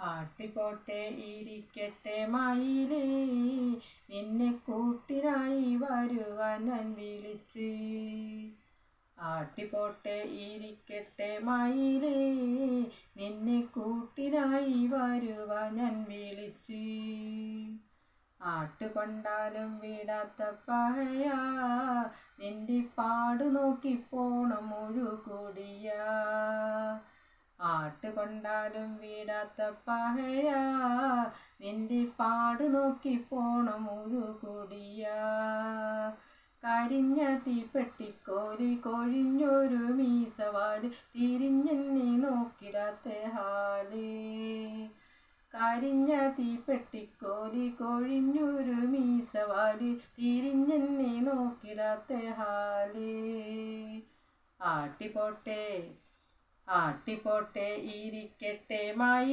ആട്ടിപ്പോട്ടെ ഇരിക്കട്ടെ മയിലേ, നിന്നെ കൂട്ടിനായി വരുവാൻ ഞാൻ വിളിച്ച്. ആട്ടിപ്പോട്ടെ ഇരിക്കട്ടെ മയിലേ, നിന്നെ കൂട്ടിനായി വരുവാൻ ഞാൻ വിളിച്ച്. ആട്ടുകൊണ്ടാലും വിടാത്ത പഹയാ, നിന്റെ പാടു നോക്കി പോണം മുഴുകുടിയാ. ആട്ടുകൊണ്ടാലും വിടാത്ത പഹയാ, നിന്റെ പാടു നോക്കി പോണം മുഴുകുടിയാ. കരിഞ്ഞ തീപ്പെട്ടിക്കോലി കൊഴിഞ്ഞൊരു മീസവാല്, തിരിഞ്ഞെന്നെ നോക്കിടാത്ത ഹാല്. കരിഞ്ഞ തീപ്പെട്ടിക്കോലി കൊഴിഞ്ഞൊരു മീസവാല്, തിരിഞ്ഞെന്നെ നോക്കിടാത്ത ഹാല്. ആട്ടിപ്പോട്ടെ ആട്ടിപ്പോട്ടെ ഇരിക്കട്ടെ മയിൽ.